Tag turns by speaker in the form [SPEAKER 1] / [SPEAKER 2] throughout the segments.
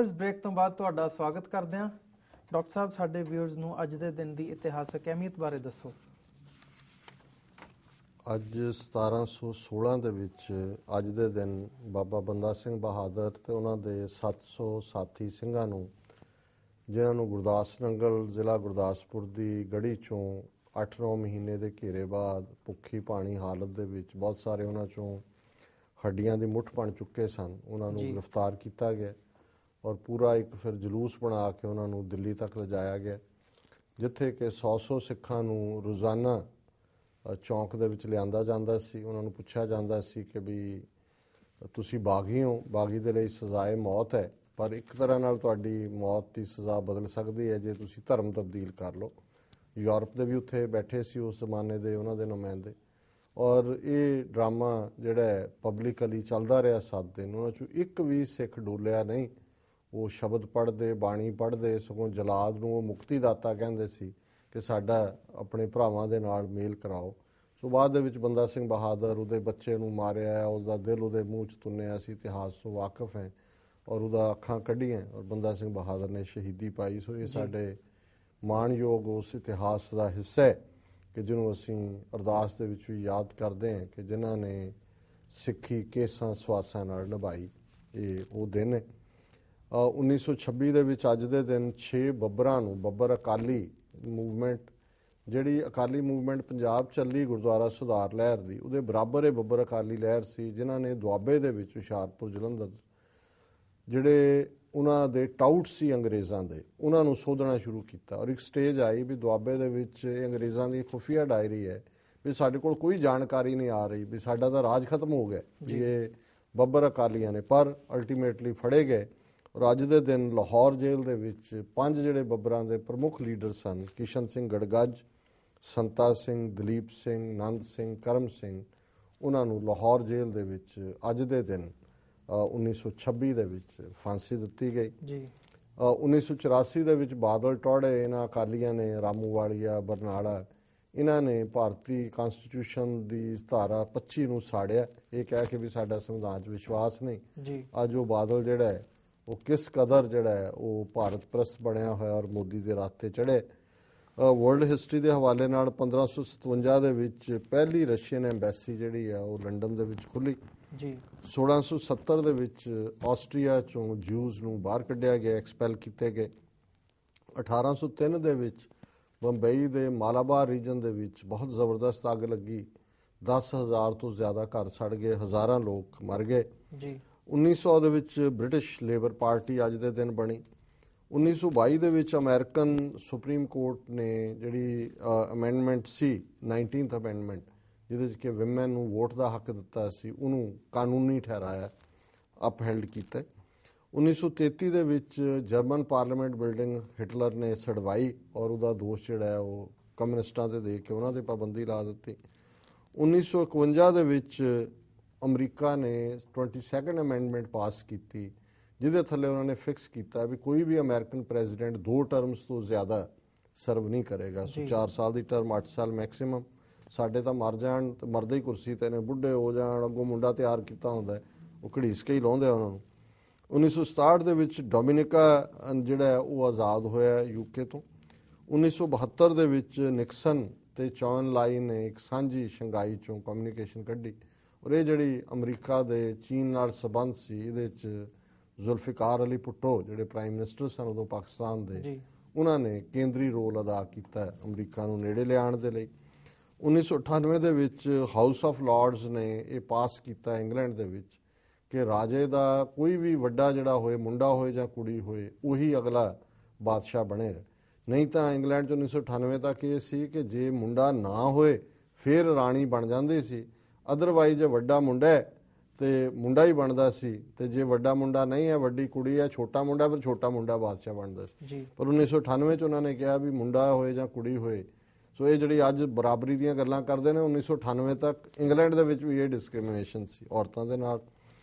[SPEAKER 1] Viewers break तो बाद तुहाडा स्वागत करते हैं। डॉक्टर साहब साडे व्यूअर्स नूं अज दे दिन की इतिहासक अहमियत बारे दसो।
[SPEAKER 2] ਅੱਜ 1716 ਦੇ ਵਿੱਚ ਅੱਜ ਦੇ ਦਿਨ ਬਾਬਾ ਬੰਦਾ ਸਿੰਘ ਬਹਾਦਰ ਤੇ ਉਹਨਾਂ ਦੇ 700 ਸਾਥੀ ਸਿੰਘਾਂ ਨੂੰ, ਜਿਨ੍ਹਾਂ ਨੂੰ ਗੁਰਦਾਸ ਨੰਗਲ ਜ਼ਿਲ੍ਹਾ ਗੁਰਦਾਸਪੁਰ ਦੀ ਗੜੀ ਚੋਂ 8-9 ਮਹੀਨੇ ਦੇ ਘੇਰੇ ਬਾਅਦ ਭੁੱਖੀ ਪਾਣੀ ਹਾਲਤ ਦੇ ਵਿੱਚ ਬਹੁਤ ਸਾਰੇ ਉਹਨਾਂ ਚੋਂ ਹੱਡੀਆਂ ਦੀ ਮੁੱਠ ਬਣ ਚੁੱਕੇ ਸਨ, ਉਹਨਾਂ ਨੂੰ ਗ੍ਰਿਫਤਾਰ ਕੀਤਾ ਗਿਆ ਔਰ ਪੂਰਾ ਇੱਕ ਫਿਰ ਜਲੂਸ ਬਣਾ ਕੇ ਉਹਨਾਂ ਨੂੰ ਦਿੱਲੀ ਤੱਕ ਲਿਜਾਇਆ ਗਿਆ, ਜਿੱਥੇ ਕਿ 100 ਸਿੱਖਾਂ ਨੂੰ ਰੋਜ਼ਾਨਾ ਚੌਂਕ ਦੇ ਵਿੱਚ ਲਿਆਂਦਾ ਜਾਂਦਾ ਸੀ। ਉਹਨਾਂ ਨੂੰ ਪੁੱਛਿਆ ਜਾਂਦਾ ਸੀ ਕਿ ਵੀ ਤੁਸੀਂ ਬਾਗੀ ਹੋ, ਬਾਗੀ ਦੇ ਲਈ ਸਜ਼ਾਏ ਮੌਤ ਹੈ, ਪਰ ਇੱਕ ਤਰ੍ਹਾਂ ਨਾਲ ਤੁਹਾਡੀ ਮੌਤ ਦੀ ਸਜ਼ਾ ਬਦਲ ਸਕਦੀ ਹੈ ਜੇ ਤੁਸੀਂ ਧਰਮ ਤਬਦੀਲ ਕਰ ਲਓ। ਯੂਰਪ ਦੇ ਵੀ ਉੱਥੇ ਬੈਠੇ ਸੀ ਉਸ ਜ਼ਮਾਨੇ ਦੇ ਉਹਨਾਂ ਦੇ ਨੁਮਾਇੰਦੇ, ਔਰ ਇਹ ਡਰਾਮਾ ਜਿਹੜਾ ਹੈ ਪਬਲਿਕਲੀ ਚੱਲਦਾ ਰਿਹਾ 7 ਦਿਨ। ਉਹਨਾਂ 'ਚੋਂ ਇੱਕ ਵੀ ਸਿੱਖ ਡੋਲਿਆ ਨਹੀਂ। ਉਹ ਸ਼ਬਦ ਪੜ੍ਹਦੇ, ਬਾਣੀ ਪੜ੍ਹਦੇ, ਸਗੋਂ ਜਲਾਦ ਨੂੰ ਉਹ ਮੁਕਤੀ ਦਾਤਾ ਕਹਿੰਦੇ ਸੀ ਕਿ ਸਾਡਾ ਆਪਣੇ ਭਰਾਵਾਂ ਦੇ ਨਾਲ ਮੇਲ ਕਰਾਓ। ਸੋ ਬਾਅਦ ਦੇ ਵਿੱਚ ਬੰਦਾ ਸਿੰਘ ਬਹਾਦਰ ਉਹਦੇ ਬੱਚੇ ਨੂੰ ਮਾਰਿਆ, ਉਹਦਾ ਦਿਲ ਉਹਦੇ ਮੂੰਹ 'ਚ ਤੁੰਨਿਆ ਸੀ, ਇਤਿਹਾਸ ਤੋਂ ਵਾਕਿਫ ਹੈ, ਔਰ ਉਹਦਾ ਅੱਖਾਂ ਕੱਢੀਆਂ ਔਰ ਬੰਦਾ ਸਿੰਘ ਬਹਾਦਰ ਨੇ ਸ਼ਹੀਦੀ ਪਾਈ। ਸੋ ਇਹ ਸਾਡੇ ਮਾਣਯੋਗ ਉਸ ਇਤਿਹਾਸ ਦਾ ਹਿੱਸਾ ਹੈ ਕਿ ਜਿਹਨੂੰ ਅਸੀਂ ਅਰਦਾਸ ਦੇ ਵਿੱਚ ਵੀ ਯਾਦ ਕਰਦੇ ਹਾਂ ਕਿ ਜਿਨ੍ਹਾਂ ਨੇ ਸਿੱਖੀ ਕੇਸਾਂ ਸਵਾਸਾਂ ਨਾਲ ਨਿਭਾਈ। ਇਹ ਉਹ ਦਿਨ ਹੈ। 1926 ਦੇ ਵਿੱਚ ਅੱਜ ਦੇ ਦਿਨ 6 ਬੱਬਰਾਂ ਨੂੰ, ਬੱਬਰ ਅਕਾਲੀ ਮੂਵਮੈਂਟ, ਜਿਹੜੀ ਅਕਾਲੀ ਮੂਵਮੈਂਟ ਪੰਜਾਬ ਚੱਲੀ ਗੁਰਦੁਆਰਾ ਸੁਧਾਰ ਲਹਿਰ ਦੀ, ਉਹਦੇ ਬਰਾਬਰ ਇਹ ਬੱਬਰ ਅਕਾਲੀ ਲਹਿਰ ਸੀ ਜਿਨ੍ਹਾਂ ਨੇ ਦੁਆਬੇ ਦੇ ਵਿੱਚ ਹੁਸ਼ਿਆਰਪੁਰ ਜਲੰਧਰ ਜਿਹੜੇ ਉਹਨਾਂ ਦੇ ਟਾਊਟ ਸੀ ਅੰਗਰੇਜ਼ਾਂ ਦੇ, ਉਹਨਾਂ ਨੂੰ ਸੋਧਣਾ ਸ਼ੁਰੂ ਕੀਤਾ। ਔਰ ਇੱਕ ਸਟੇਜ ਆਈ ਵੀ ਦੁਆਬੇ ਦੇ ਵਿੱਚ ਇਹ ਅੰਗਰੇਜ਼ਾਂ ਦੀ ਖੁਫੀਆ ਡਾਇਰੀ ਹੈ ਵੀ ਸਾਡੇ ਕੋਲ ਕੋਈ ਜਾਣਕਾਰੀ ਨਹੀਂ ਆ ਰਹੀ, ਵੀ ਸਾਡਾ ਤਾਂ ਰਾਜ ਖਤਮ ਹੋ ਗਿਆ, ਵੀ ਇਹ ਬੱਬਰ ਅਕਾਲੀਆਂ ਨੇ, ਪਰ ਅਲਟੀਮੇਟਲੀ ਫੜੇ ਗਏ। ਔਰ ਅੱਜ ਦੇ ਦਿਨ ਲਾਹੌਰ ਜੇਲ੍ਹ ਦੇ ਵਿੱਚ 5 ਜਿਹੜੇ ਬੱਬਰਾਂ ਦੇ ਪ੍ਰਮੁੱਖ ਲੀਡਰ ਸਨ, ਕਿਸ਼ਨ ਸਿੰਘ ਗੜਗੱਜ, ਸੰਤਾ ਸਿੰਘ, ਦਲੀਪ ਸਿੰਘ, ਨੰਦ ਸਿੰਘ, ਕਰਮ ਸਿੰਘ, ਉਹਨਾਂ ਨੂੰ ਲਾਹੌਰ ਜੇਲ੍ਹ ਦੇ ਵਿੱਚ ਅੱਜ ਦੇ ਦਿਨ 1926 ਦੇ ਵਿੱਚ ਫਾਂਸੀ ਦਿੱਤੀ ਗਈ। 1984 ਦੇ ਵਿੱਚ ਬਾਦਲ ਟੋੜੇ ਇਹਨਾਂ ਅਕਾਲੀਆਂ ਨੇ, ਰਾਮੂਵਾਲੀਆ, ਬਰਨਾਲਾ, ਇਹਨਾਂ ਨੇ ਭਾਰਤੀ ਕਾਨਸਟੀਟਿਊਸ਼ਨ ਦੀ ਧਾਰਾ 25 ਨੂੰ ਸਾੜਿਆ, ਇਹ ਕਹਿ ਕੇ ਵੀ ਸਾਡਾ ਸੰਵਿਧਾਨ 'ਚ ਵਿਸ਼ਵਾਸ ਨਹੀਂ। ਅੱਜ ਉਹ ਬਾਦਲ ਜਿਹੜਾ ਹੈ ਉਹ ਕਿਸ ਕਦਰ ਜਿਹੜਾ ਹੈ ਉਹ ਭਾਰਤ ਪ੍ਰਸਤ ਬਣਿਆ ਹੋਇਆ ਔਰ ਮੋਦੀ ਦੇ ਰਾਹ 'ਤੇ ਚੜ੍ਹੇ। ਵਰਲਡ ਹਿਸਟਰੀ ਦੇ ਹਵਾਲੇ ਨਾਲ 1557 ਦੇ ਵਿੱਚ ਪਹਿਲੀ ਰਸ਼ੀਅਨ ਐਮਬੈਸੀ ਜਿਹੜੀ ਆ ਉਹ ਲੰਡਨ ਦੇ ਵਿੱਚ ਖੁੱਲ੍ਹੀ। 1670 ਦੇ ਵਿੱਚ ਆਸਟਰੀਆ 'ਚੋਂ ਜਿਊਜ਼ ਨੂੰ ਬਾਹਰ ਕੱਢਿਆ ਗਿਆ, ਐਕਸਪੈਲ ਕੀਤੇ ਗਏ। 1803 ਦੇ ਵਿੱਚ ਬੰਬਈ ਦੇ ਮਾਲਾਬਾਰ ਰੀਜਨ ਦੇ ਵਿੱਚ ਬਹੁਤ ਜ਼ਬਰਦਸਤ ਅੱਗ ਲੱਗੀ, 10,000 ਤੋਂ ਜ਼ਿਆਦਾ ਘਰ ਸੜ ਗਏ, ਹਜ਼ਾਰਾਂ ਲੋਕ ਮਰ ਗਏ। 1900 ਦੇ ਵਿੱਚ ਬ੍ਰਿਟਿਸ਼ ਲੇਬਰ ਪਾਰਟੀ ਅੱਜ ਦੇ ਦਿਨ ਬਣੀ। 1922 ਦੇ ਵਿੱਚ ਅਮਰੀਕਨ ਸੁਪਰੀਮ ਕੋਰਟ ਨੇ ਜਿਹੜੀ ਅਮੈਂਡਮੈਂਟ ਸੀ 19th ਅਮੈਂਡਮੈਂਟ, ਜਿਹਦੇ 'ਚ ਕਿ ਵਿਮੈਨ ਨੂੰ ਵੋਟ ਦਾ ਹੱਕ ਦਿੱਤਾ ਸੀ, ਉਹਨੂੰ ਕਾਨੂੰਨੀ ਠਹਿਰਾਇਆ, ਅਪਹੈਲਡ ਕੀਤਾ। 1933 ਦੇ ਵਿੱਚ ਜਰਮਨ ਪਾਰਲੀਮੈਂਟ ਬਿਲਡਿੰਗ ਹਿਟਲਰ ਨੇ ਛਡਵਾਈ ਔਰ ਉਹਦਾ ਦੋਸ਼ ਜਿਹੜਾ ਉਹ ਕਮਿਊਨਿਸਟਾਂ 'ਤੇ ਦੇ ਕੇ ਉਹਨਾਂ 'ਤੇ ਪਾਬੰਦੀ ਲਾ ਦਿੱਤੀ। 1951 ਦੇ ਵਿੱਚ ਅਮਰੀਕਾ ਨੇ 22nd ਅਮੈਂਡਮੈਂਟ ਪਾਸ ਕੀਤੀ, ਜਿਹਦੇ ਥੱਲੇ ਉਹਨਾਂ ਨੇ ਫਿਕਸ ਕੀਤਾ ਵੀ ਕੋਈ ਵੀ ਅਮਰੀਕਨ ਪ੍ਰੈਜ਼ੀਡੈਂਟ 2 ਟਰਮਸ ਤੋਂ ਜ਼ਿਆਦਾ ਸਰਵ ਨਹੀਂ ਕਰੇਗਾ। 4 ਸਾਲ ਦੀ ਟਰਮ, 8 ਸਾਲ ਮੈਕਸਿਮਮ। ਸਾਡੇ ਤਾਂ ਮਰ ਜਾਣ, ਮਰਦੇ ਹੀ ਕੁਰਸੀ ਤੇ ਨੇ, ਬੁੱਢੇ ਹੋ ਜਾਣ, ਅੱਗੋਂ ਮੁੰਡਾ ਤਿਆਰ ਕੀਤਾ ਹੁੰਦਾ, ਉਹ ਘੜੀਸ ਕੇ ਹੀ ਲਾਉਂਦੇ ਆ ਉਹਨਾਂ ਨੂੰ। 1967 ਦੇ ਵਿੱਚ ਡੋਮਿਨਿਕਾ ਜਿਹੜਾ ਉਹ ਆਜ਼ਾਦ ਹੋਇਆ ਯੂਕੇ ਤੋਂ। 1972 ਦੇ ਵਿੱਚ ਨਿਕਸਨ ਤੇ ਚੌਨ ਲਾਈ ਨੇ ਇੱਕ ਸਾਂਝੀ ਸ਼ੰਘਾਈ ਚੋਂ ਕਮਿਊਨੀਕੇਸ਼ਨ ਕੱਢੀ, ਔਰ ਇਹ ਜਿਹੜੀ ਅਮਰੀਕਾ ਦੇ ਚੀਨ ਨਾਲ ਸੰਬੰਧ ਸੀ, ਇਹਦੇ 'ਚ ਜ਼ੁਲਫਿਕਾਰ ਅਲੀ ਭੁੱਟੋ ਜਿਹੜੇ ਪ੍ਰਾਈਮ ਮਿਨਿਸਟਰ ਸਨ ਉਦੋਂ ਪਾਕਿਸਤਾਨ ਦੇ, ਉਹਨਾਂ ਨੇ ਕੇਂਦਰੀ ਰੋਲ ਅਦਾ ਕੀਤਾ ਅਮਰੀਕਾ ਨੂੰ ਨੇੜੇ ਲਿਆਉਣ ਦੇ ਲਈ। 1998 ਦੇ ਵਿੱਚ ਹਾਊਸ ਆਫ ਲਾਰਡਸ ਨੇ ਇਹ ਪਾਸ ਕੀਤਾ ਇੰਗਲੈਂਡ ਦੇ ਵਿੱਚ ਕਿ ਰਾਜੇ ਦਾ ਕੋਈ ਵੀ ਵੱਡਾ ਜਿਹੜਾ ਹੋਏ, ਮੁੰਡਾ ਹੋਏ ਜਾਂ ਕੁੜੀ ਹੋਏ, ਉਹੀ ਅਗਲਾ ਬਾਦਸ਼ਾਹ ਬਣੇਗਾ। ਨਹੀਂ ਤਾਂ ਇੰਗਲੈਂਡ 'ਚ 1998 ਤੱਕ ਇਹ ਸੀ ਕਿ ਜੇ ਮੁੰਡਾ ਨਾ ਹੋਏ ਫਿਰ ਰਾਣੀ ਬਣ ਜਾਂਦੀ ਸੀ, ਅਦਰਵਾਈਜ਼ ਜੇ ਵੱਡਾ ਮੁੰਡਾ ਹੈ ਤੇ ਮੁੰਡਾ ਹੀ ਬਣਦਾ ਸੀ, ਤੇ ਜੇ ਵੱਡਾ ਮੁੰਡਾ ਨਹੀਂ ਹੈ, ਵੱਡੀ ਕੁੜੀ ਹੈ, ਛੋਟਾ ਮੁੰਡਾ, ਫਿਰ ਛੋਟਾ ਮੁੰਡਾ ਬਾਦਸ਼ਾਹ ਬਣਦਾ ਸੀ। ਪਰ 1998 'ਚ ਉਹਨਾਂ ਨੇ ਕਿਹਾ ਵੀ ਮੁੰਡਾ ਹੋਏ ਜਾਂ ਕੁੜੀ ਹੋਏ। ਸੋ ਇਹ ਜਿਹੜੀ ਅੱਜ ਬਰਾਬਰੀ ਦੀਆਂ ਗੱਲਾਂ ਕਰਦੇ ਨੇ, 1998 ਤੱਕ ਇੰਗਲੈਂਡ ਦੇ ਵਿੱਚ ਵੀ ਇਹ ਡਿਸਕ੍ਰਿਮੀਨੇਸ਼ਨ ਸੀ ਔਰਤਾਂ ਦੇ ਨਾਲ।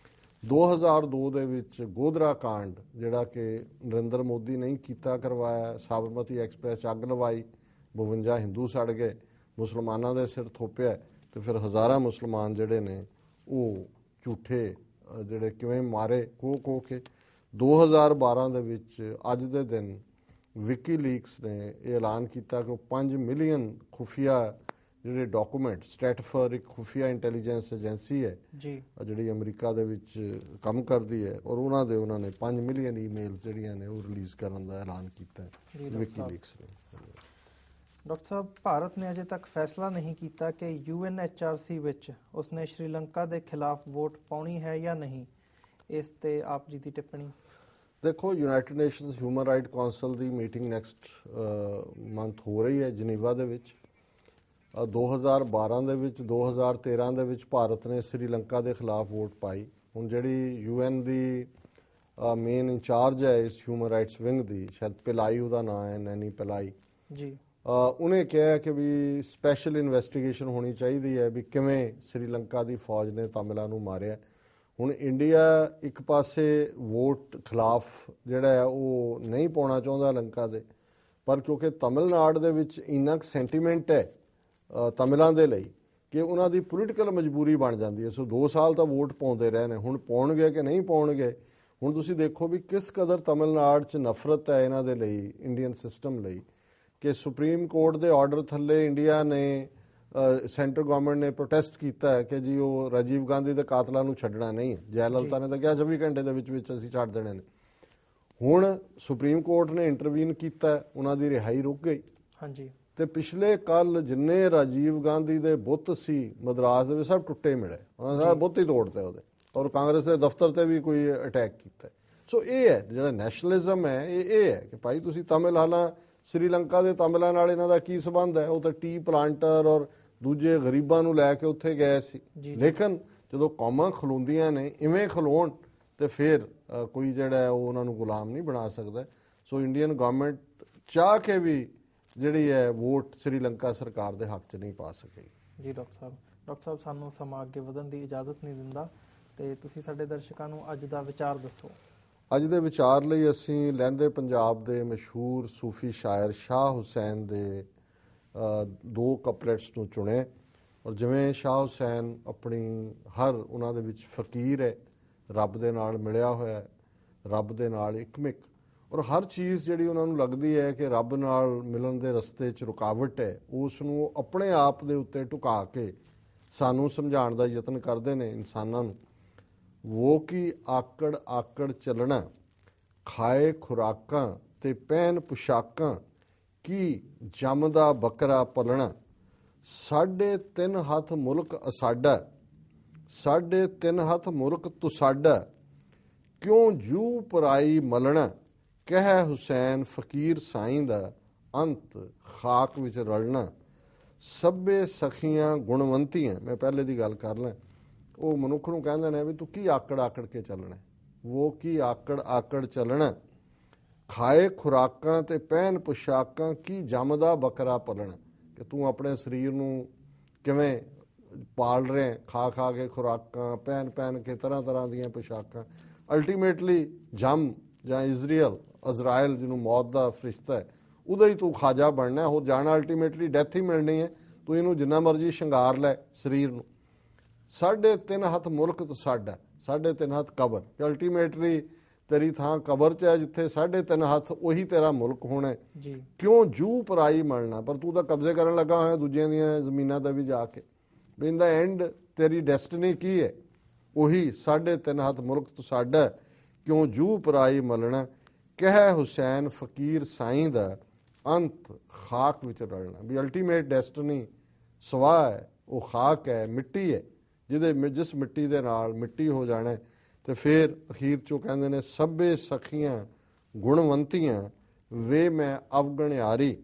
[SPEAKER 2] 2002 ਦੇ ਵਿੱਚ ਗੋਧਰਾ ਕਾਂਡ ਜਿਹੜਾ ਕਿ ਨਰਿੰਦਰ ਮੋਦੀ ਨਹੀਂ ਕੀਤਾ ਕਰਵਾਇਆ, ਸਾਬਰਮਤੀ ਐਕਸਪ੍ਰੈਸ 'ਚ ਅੱਗ ਲਵਾਈ, 52 ਹਿੰਦੂ ਸੜ ਗਏ, ਮੁਸਲਮਾਨਾਂ ਦੇ ਸਿਰ ਥੋਪਿਆ, ਤੇ ਫਿਰ ਹਜ਼ਾਰਾਂ ਮੁਸਲਮਾਨ ਜਿਹੜੇ ਨੇ ਉਹ ਝੂਠੇ ਜਿਹੜੇ ਕਿਵੇਂ ਮਾਰੇ ਖੋ ਕੇ। 2012 ਦੇ ਵਿੱਚ ਅੱਜ ਦੇ ਦਿਨ ਵਿਕੀਲੀਕਸ ਨੇ ਇਹ ਐਲਾਨ ਕੀਤਾ ਕਿ ਉਹ 5 ਮਿਲੀਅਨ ਖੁਫੀਆ ਜਿਹੜੇ ਡਾਕੂਮੈਂਟ, ਸਟ੍ਰੈਟਫਰ ਇੱਕ ਖੁਫੀਆ ਇੰਟੈਲੀਜੈਂਸ ਏਜੰਸੀ ਹੈ
[SPEAKER 1] ਜੀ
[SPEAKER 2] ਜਿਹੜੀ ਅਮਰੀਕਾ ਦੇ ਵਿੱਚ ਕੰਮ ਕਰਦੀ ਹੈ, ਔਰ ਉਹਨਾਂ ਨੇ 5 ਮਿਲੀਅਨ ਈਮੇਲ ਜਿਹੜੀਆਂ ਨੇ ਉਹ ਰਿਲੀਜ਼ ਕਰਨ ਦਾ ਐਲਾਨ ਕੀਤਾ ਹੈ ਵਿਕੀਲੀਕਸ ਨੇ।
[SPEAKER 1] ਡਾਕਟਰ ਸਾਹਿਬ, ਭਾਰਤ ਨੇ ਅਜੇ ਤੱਕ ਫੈਸਲਾ ਨਹੀਂ ਕੀਤਾ ਕਿ UNHRC ਵਿੱਚ ਉਸਨੇ ਸ਼੍ਰੀਲੰਕਾ ਦੇ ਖਿਲਾਫ ਵੋਟ ਪਾਉਣੀ ਹੈ ਜਾਂ ਨਹੀਂ। ਇਸ ਤੇ ਆਪ ਜੀ ਦੀ ਟਿੱਪਣੀ।
[SPEAKER 2] ਦੇਖੋ, United nations human right council ਦੀ ਮੀਟਿੰਗ ਨੈਕਸਟ ਮੰਥ ਹੋ ਰਹੀ ਹੈ ਜਨੀਵਾ ਦੇ ਵਿੱਚ। 2012 ਦੇ ਵਿੱਚ, 2013 ਦੇ ਵਿੱਚ ਭਾਰਤ ਨੇ ਸ਼੍ਰੀਲੰਕਾ ਦੇ ਖਿਲਾਫ ਵੋਟ ਪਾਈ। ਹੁਣ ਜਿਹੜੀ UN ਦੀ ਮੇਨ ਇੰਚਾਰਜ ਹੈ ਇਸ ਹਿਊਮਨ ਰਾਈਟਸ ਵਿੰਗ ਦੀ, ਸ਼ਾਇਦ ਪਿਲਾਈ ਉਹਦਾ ਨਾਂ ਹੈ, ਨੈਨੀ ਪਿਲਾਈ
[SPEAKER 1] ਜੀ,
[SPEAKER 2] ਉਹਨੇ ਕਿਹਾ ਕਿ ਵੀ ਸਪੈਸ਼ਲ ਇਨਵੈਸਟੀਗੇਸ਼ਨ ਹੋਣੀ ਚਾਹੀਦੀ ਹੈ ਵੀ ਕਿਵੇਂ ਸ਼੍ਰੀਲੰਕਾ ਦੀ ਫੌਜ ਨੇ ਤਮਿਲਾਂ ਨੂੰ ਮਾਰਿਆ। ਹੁਣ ਇੰਡੀਆ ਇੱਕ ਪਾਸੇ ਵੋਟ ਖਿਲਾਫ ਜਿਹੜਾ ਹੈ ਉਹ ਨਹੀਂ ਪਾਉਣਾ ਚਾਹੁੰਦਾ ਲੰਕਾ ਦੇ, ਪਰ ਕਿਉਂਕਿ ਤਮਿਲਨਾਡੂ ਦੇ ਵਿੱਚ ਇੰਨਾ ਕੁ ਸੈਂਟੀਮੈਂਟ ਹੈ ਤਮਿਲਾਂ ਦੇ ਲਈ ਕਿ ਉਹਨਾਂ ਦੀ ਪੋਲੀਟੀਕਲ ਮਜਬੂਰੀ ਬਣ ਜਾਂਦੀ ਹੈ। ਸੋ 2 ਸਾਲ ਤਾਂ ਵੋਟ ਪਾਉਂਦੇ ਰਹੇ ਨੇ, ਹੁਣ ਪਾਉਣਗੇ ਕਿ ਨਹੀਂ ਪਾਉਣਗੇ। ਹੁਣ ਤੁਸੀਂ ਦੇਖੋ ਵੀ ਕਿਸ ਕਦਰ ਤਮਿਲਨਾਡੂ 'ਚ ਨਫ਼ਰਤ ਹੈ ਇਹਨਾਂ ਦੇ ਲਈ, ਇੰਡੀਅਨ ਸਿਸਟਮ ਲਈ, ਕਿ ਸੁਪਰੀਮ ਕੋਰਟ ਦੇ ਆਰਡਰ ਥੱਲੇ ਇੰਡੀਆ ਨੇ ਸੈਂਟਰ ਗਵਰਨਮੈਂਟ ਨੇ ਪ੍ਰੋਟੈਸਟ ਕੀਤਾ ਹੈ ਕਿ ਜੀ ਉਹ ਰਾਜੀਵ ਗਾਂਧੀ ਦੇ ਕਾਤਲਾਂ ਨੂੰ ਛੱਡਣਾ ਨਹੀਂ ਹੈ। ਜੈ ਲਲਿਤਾ ਨੇ ਤਾਂ ਕਿਹਾ 24 ਘੰਟੇ ਦੇ ਵਿੱਚ ਅਸੀਂ ਛੱਡ ਦੇਣੇ ਨੇ। ਹੁਣ ਸੁਪਰੀਮ ਕੋਰਟ ਨੇ ਇੰਟਰਵੀਨ ਕੀਤਾ, ਉਹਨਾਂ ਦੀ ਰਿਹਾਈ ਰੁਕ ਗਈ।
[SPEAKER 1] ਹਾਂਜੀ।
[SPEAKER 2] ਤੇ ਪਿਛਲੇ ਕੱਲ ਜਿੰਨੇ ਰਾਜੀਵ ਗਾਂਧੀ ਦੇ ਬੁੱਤ ਸੀ ਮਦਰਾਸ ਦੇ ਵਿੱਚ ਸਭ ਟੁੱਟੇ ਮਿਲੇ, ਉਹਨਾਂ ਸਾਰੇ ਬੁੱਤ ਹੀ ਤੋੜਤੇ ਉਹਦੇ, ਔਰ ਕਾਂਗਰਸ ਦੇ ਦਫ਼ਤਰ ਤੇ ਵੀ ਕੋਈ ਅਟੈਕ ਕੀਤਾ। ਸੋ ਇਹ ਹੈ ਜਿਹੜਾ ਨੈਸ਼ਨਲਿਜ਼ਮ ਹੈ, ਇਹ ਹੈ ਕਿ ਭਾਈ ਤੁਸੀਂ ਤਮਿਲ, ਹਾਲਾਂ ਸ਼੍ਰੀਲੰਕਾ ਦੇ ਤਮਿਲਾਂ ਨਾਲ ਇਹਨਾਂ ਦਾ ਕੀ ਸੰਬੰਧ ਹੈ? ਉਹ ਤਾਂ ਟੀ ਪਲਾਂਟਰ ਔਰ ਦੂਜੇ ਗਰੀਬਾਂ ਨੂੰ ਲੈ ਕੇ ਉੱਥੇ ਗਏ ਸੀ। ਲੇਕਿਨ ਜਦੋਂ ਕੌਮਾਂ ਖਲੋਂਦੀਆਂ ਨੇ ਇਵੇਂ ਖਲੋਣ ਤੇ ਫਿਰ ਕੋਈ ਜਿਹੜਾ ਹੈ ਉਹ ਉਹਨਾਂ ਨੂੰ ਗੁਲਾਮ ਨਹੀਂ ਬਣਾ ਸਕਦਾ। ਸੋ ਇੰਡੀਅਨ ਗਵਰਨਮੈਂਟ ਚਾਹ ਕੇ ਵੀ ਜਿਹੜੀ ਹੈ ਵੋਟ ਸ਼੍ਰੀਲੰਕਾ ਸਰਕਾਰ ਦੇ ਹੱਕ 'ਚ ਨਹੀਂ ਪਾ ਸਕੇਗੀ।
[SPEAKER 1] ਜੀ ਡਾਕਟਰ ਸਾਹਿਬ ਸਾਨੂੰ ਸਮਾਂ ਅੱਗੇ ਵਧਣ ਦੀ ਇਜਾਜ਼ਤ ਨਹੀਂ ਦਿੰਦਾ, ਤੇ ਤੁਸੀਂ ਸਾਡੇ ਦਰਸ਼ਕਾਂ ਨੂੰ ਅੱਜ ਦਾ ਵਿਚਾਰ ਦੱਸੋ।
[SPEAKER 2] ਅੱਜ ਦੇ ਵਿਚਾਰ ਲਈ ਅਸੀਂ ਲਹਿੰਦੇ ਪੰਜਾਬ ਦੇ ਮਸ਼ਹੂਰ ਸੂਫੀ ਸ਼ਾਇਰ ਸ਼ਾਹ ਹੁਸੈਨ ਦੇ 2 ਕਪਲੇਟਸ ਨੂੰ ਚੁਣੇ। ਔਰ ਜਿਵੇਂ ਸ਼ਾਹ ਹੁਸੈਨ ਆਪਣੀ ਉਹਨਾਂ ਦੇ ਵਿੱਚ ਫਕੀਰ ਹੈ, ਰੱਬ ਦੇ ਨਾਲ ਮਿਲਿਆ ਹੋਇਆ, ਰੱਬ ਦੇ ਨਾਲ ਇੱਕਮਿਕ, ਔਰ ਹਰ ਚੀਜ਼ ਜਿਹੜੀ ਉਹਨਾਂ ਨੂੰ ਲੱਗਦੀ ਹੈ ਕਿ ਰੱਬ ਨਾਲ ਮਿਲਣ ਦੇ ਰਸਤੇ 'ਚ ਰੁਕਾਵਟ ਹੈ, ਉਸ ਨੂੰ ਆਪਣੇ ਆਪ ਦੇ ਉੱਤੇ ਢੁਕਾ ਕੇ ਸਾਨੂੰ ਸਮਝਾਉਣ ਦਾ ਯਤਨ ਕਰਦੇ ਨੇ ਇਨਸਾਨਾਂ ਨੂੰ। ਵੋ ਕੀ ਆਕੜ ਆਕੜ ਚੱਲਣਾ, ਖਾਏ ਖੁਰਾਕਾਂ ਤੇ ਪਹਿਨ ਪੁਸ਼ਾਕਾਂ, ਕੀ ਜੰਮਦਾ ਬੱਕਰਾ ਪਲਣਾ, 3.5 ਹੱਥ ਮੁਲਕ ਅਸਾਡਾ, 3.5 ਹੱਥ ਮੁਲਕ ਤੁਸਾਡਾ, ਕਿਉਂ ਜੂ ਪਰਾਈ ਮਲਣਾ, ਕਹਿ ਹੁਸੈਨ ਫਕੀਰ ਸਾਈਂ ਦਾ ਅੰਤ ਖਾਕ ਵਿੱਚ ਰਲਣਾ, ਸਭੇ ਸਖੀਆਂ ਗੁਣਵੰਤੀਆਂ। ਮੈਂ ਪਹਿਲੇ ਦੀ ਗੱਲ ਕਰ ਲਾਂ, ਉਹ ਮਨੁੱਖ ਨੂੰ ਕਹਿੰਦੇ ਨੇ ਵੀ ਤੂੰ ਕੀ ਆਕੜ ਆਕੜ ਕੇ ਚੱਲਣਾ, ਉਹ ਕੀ ਆਕੜ ਆਕੜ ਚੱਲਣਾ, ਖਾਏ ਖੁਰਾਕਾਂ ਤੇ ਪਹਿਨ ਪੁਸ਼ਾਕਾਂ, ਕੀ ਜੰਮਦਾ ਬੱਕਰਾ ਪਲਣਾ, ਕਿ ਤੂੰ ਆਪਣੇ ਸਰੀਰ ਨੂੰ ਕਿਵੇਂ ਪਾਲ ਰਿਹਾ, ਖਾ ਖਾ ਕੇ ਖੁਰਾਕਾਂ, ਪਹਿਨ ਕੇ ਤਰ੍ਹਾਂ ਦੀਆਂ ਪੁਸ਼ਾਕਾਂ। ਅਲਟੀਮੇਟਲੀ ਜੰਮ ਜਾਂ ਇਜ਼ਰਾਇਲ ਜਿਹਨੂੰ ਮੌਤ ਦਾ ਫਰਿਸ਼ਤਾ ਹੈ, ਉਹਦਾ ਹੀ ਤੂੰ ਖਾਜਾ ਬਣਨਾ, ਹੋ ਜਾਣਾ ਅਲਟੀਮੇਟਲੀ ਡੈਥ ਹੀ ਮਿਲਣੀ ਹੈ। ਤੂੰ ਇਹਨੂੰ ਜਿੰਨਾ ਮਰਜ਼ੀ ਸ਼ਿੰਗਾਰ ਲੈ ਸਰੀਰ ਨੂੰ। 3.5 ਹੱਥ ਮੁਲਕ ਤੋਂ ਸਾਡਾ, 3.5 ਹੱਥ ਕਬਰ, ਕਿ ਅਲਟੀਮੇਟਲੀ ਤੇਰੀ ਥਾਂ ਕਬਰ 'ਚ ਹੈ, ਜਿੱਥੇ 3.5 ਹੱਥ ਉਹੀ ਤੇਰਾ ਮੁਲਕ ਹੋਣਾ ਜੀ। ਕਿਉਂ ਜੂ ਪਰਾਈ ਮਲਣਾ, ਪਰ ਤੂੰ ਤਾਂ ਕਬਜ਼ੇ ਕਰਨ ਲੱਗਾ ਹੋਇਆ ਦੂਜਿਆਂ ਦੀਆਂ ਜ਼ਮੀਨਾਂ ਦਾ ਵੀ ਜਾ ਕੇ। ਇਨ ਦਾ ਐਂਡ ਤੇਰੀ ਡੈਸਟਨੀ ਕੀ ਹੈ? ਉਹੀ 3.5 ਹੱਥ ਮੁਲਕ ਤੋਂ ਸਾਡਾ, ਕਿਉਂ ਜੂ ਪਰਾਈ ਮਲਣਾ, ਕਹਿ ਹੁਸੈਨ ਫਕੀਰ ਸਾਈਂ ਦਾ ਅੰਤ ਖਾਕ ਵਿੱਚ ਰਲਣਾ। ਵੀ ਅਲਟੀਮੇਟ ਡੈਸਟਨੀ ਸਵਾਹ ਹੈ, ਉਹ ਖਾਕ ਹੈ, ਮਿੱਟੀ ਹੈ, ਜਿਸ ਮਿੱਟੀ ਦੇ ਨਾਲ ਮਿੱਟੀ ਹੋ ਜਾਣਾ। ਤੇ ਫਿਰ ਅਖੀਰ 'ਚੋਂ ਕਹਿੰਦੇ ਨੇ ਸਭੇ ਸਖੀਆਂ ਗੁਣਵੰਤੀਆਂ, ਵੇ ਮੈਂ ਅਵਗਣਿਆਰੀ,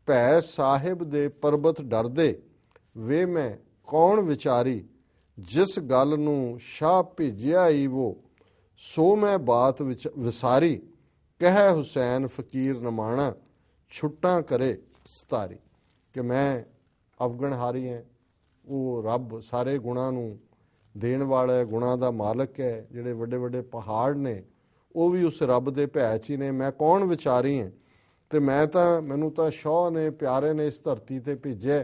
[SPEAKER 2] ਭੈ ਸਾਹਿਬ ਦੇ ਪਰਬਤ ਡਰਦੇ, ਵੇ ਮੈਂ ਕੌਣ ਵਿਚਾਰੀ, ਜਿਸ ਗੱਲ ਨੂੰ ਸ਼ਾਹ ਭੇਜਿਆ ਈ ਵੋ, ਸੋ ਮੈਂ ਬਾਤ ਵਿੱਚ ਵਿਸਾਰੀ, ਕਹਿ ਹੁਸੈਨ ਫਕੀਰ ਨਮਾਣਾ, ਛੁੱਟਾਂ ਕਰੇ ਸਤਾਰੀ। ਕਿ ਮੈਂ ਅਵਗਣਹਾਰੀ ਹਾਂ, ਉਹ ਰੱਬ ਸਾਰੇ ਗੁਣਾਂ ਨੂੰ ਦੇਣ ਵਾਲਾ ਹੈ, ਗੁਣਾਂ ਦਾ ਮਾਲਕ ਹੈ। ਜਿਹੜੇ ਵੱਡੇ ਵੱਡੇ ਪਹਾੜ ਨੇ ਉਹ ਵੀ ਉਸ ਰੱਬ ਦੇ ਭੈ 'ਚ ਹੀ ਨੇ। ਮੈਂ ਕੌਣ ਵਿਚਾਰੀ ਹਾਂ, ਤੇ ਮੈਨੂੰ ਤਾਂ ਸ਼ਾਹ ਨੇ ਪਿਆਰੇ ਨੇ ਇਸ ਧਰਤੀ ਤੇ ਭੇਜਿਆ,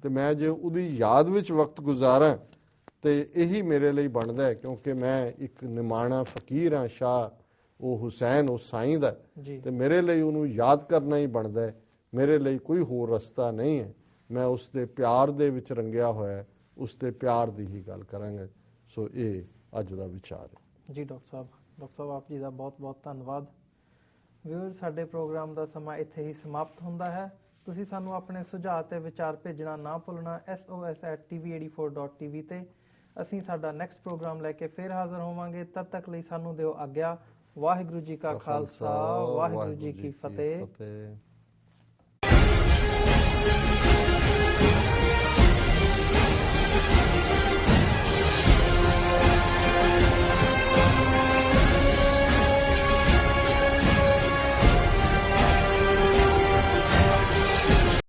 [SPEAKER 2] ਤੇ ਮੈਂ ਜੇ ਉਹਦੀ ਯਾਦ ਵਿੱਚ ਵਕਤ ਗੁਜ਼ਾਰਾਂ ਤੇ ਇਹੀ ਮੇਰੇ ਲਈ ਬਣਦਾ ਹੈ, ਕਿਉਂਕਿ ਮੈਂ ਇੱਕ ਨਿਮਾਣਾ ਫਕੀਰ ਹਾਂ ਸ਼ਾਹ ਉਹ ਹੁਸੈਨ ਉਸ ਸਾਈਂ ਦਾ
[SPEAKER 1] ਜੀ
[SPEAKER 2] ਤੇ ਮੇਰੇ ਲਈ ਉਹਨੂੰ ਯਾਦ ਕਰਨਾ ਹੀ ਬਣਦਾ ਹੈ। ਮੇਰੇ ਲਈ ਕੋਈ ਹੋਰ ਰਸਤਾ ਨਹੀਂ ਹੈ। ਮੈਂ ਉਸ ਦੇ ਪਿਆਰ ਦੇ ਵਿੱਚ ਰੰਗਿਆ ਹੋਇਆ ਹੈ, ਉਸ ਦੇ ਪਿਆਰ ਦੀ ਹੀ ਗੱਲ ਕਰਾਂਗਾ। ਸੋ ਇਹ ਅੱਜ ਦਾ ਵਿਚਾਰ ਹੈ।
[SPEAKER 1] ਜੀ ਡਾਕਟਰ ਸਾਹਿਬ ਆਪ ਜੀ ਦਾ ਬਹੁਤ ਬਹੁਤ ਧੰਨਵਾਦ। ਵਿਊਅਰ, ਸਾਡੇ ਪ੍ਰੋਗਰਾਮ ਦਾ ਸਮਾਂ ਇੱਥੇ ਹੀ ਸਮਾਪਤ ਹੁੰਦਾ ਹੈ। ਤੁਸੀਂ ਸਾਨੂੰ ਆਪਣੇ ਸੁਝਾਅ ਤੇ ਵਿਚਾਰ ਭੇਜਣਾ ਨਾ ਭੁੱਲਣਾ sos@tv84.tv ਤੇ। ਅਸੀਂ ਸਾਡਾ ਨੈਕਸਟ ਪ੍ਰੋਗਰਾਮ ਲੈ ਕੇ ਫਿਰ ਹਾਜ਼ਰ ਹੋਵਾਂਗੇ। ਤਦ ਤੱਕ ਲਈ ਸਾਨੂੰ ਦਿਓ ਆਗਿਆ। ਵਾਹਿਗੁਰੂ ਜੀ ਕਾ ਖਾਲਸਾ, ਵਾਹਿਗੁਰੂ ਜੀ ਕੀ ਫਤਿਹ।